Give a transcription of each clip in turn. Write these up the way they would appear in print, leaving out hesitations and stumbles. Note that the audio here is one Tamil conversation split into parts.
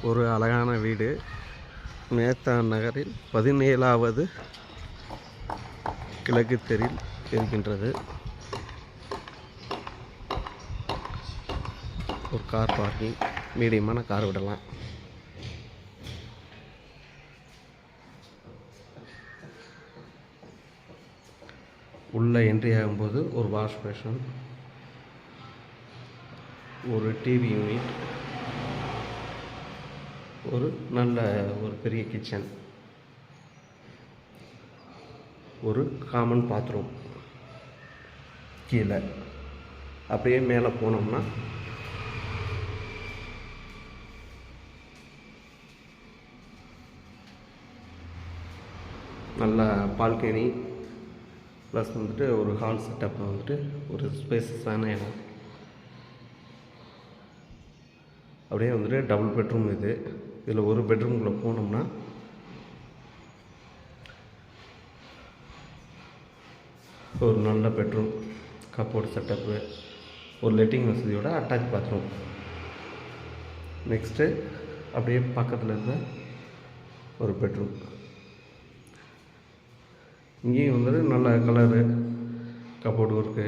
ஒரு அழகான வீடு மேத்தான் நகரில் 17வது கிழக்கு தெருவில் இருக்கின்றது. ஒரு கார் பார்க்கிங், மீடியமான கார் விடலாம். உள்ளே என்ட்ரி ஆகும்போது ஒரு வாஷ் பேஷன், ஒரு டிவி யூனிட், ஒரு பெரிய கிச்சன், ஒரு காமன் பாத்ரூம். கீழே அப்படியே மேலே போனோம்னா நல்ல பால்கனி ப்ளஸ் ஒரு ஹால் செட்டப் ஒரு ஸ்பேஸஸான இடம். அப்படியே டபுள் பெட்ரூம் இது. இதில் ஒரு பெட்ரூம்குள்ளே போனோம்னா ஒரு நல்ல பெட்ரூம், கப்போர்ட் செட்டப்பு, ஒரு லெட்டிங் வசதியோட அட்டாச் பாத்ரூம். நெக்ஸ்ட்டு அப்படியே பக்கத்தில் இருந்த ஒரு பெட்ரூம். இங்கேயும் நல்ல கலரு, கப்போர்டு ஒர்க்கு,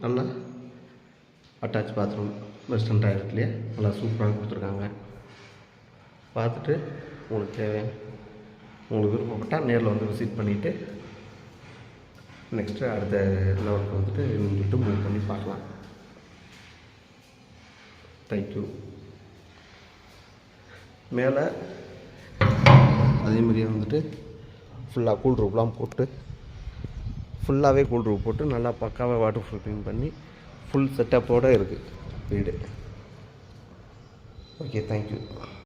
நல்ல அட்டாச் பாத்ரூம், வெஸ்டர்ன் டாய்லெட்லேயே நல்லா சூப்பராக கொடுத்துருக்காங்க. பார்த்துட்டு உங்களுக்கு விருப்பப்பட்டால் நேரில் விசிட் பண்ணிவிட்டு நெக்ஸ்ட்டு அடுத்த லெவலுக்கு மூவ் பண்ணி பார்க்கலாம். தேங்க்யூ. மேலே அதேமாதிரியே ஃபுல்லாக கூல் ரூப்லாம் போட்டு, ஃபுல்லாகவே கூல் ரூப் போட்டு நல்லா பக்காவாக வாட்டர் ப்ரூஃபிங் பண்ணி ஃபுல் செட்டப்போடு இருக்குது வீடு. Okay, thank you.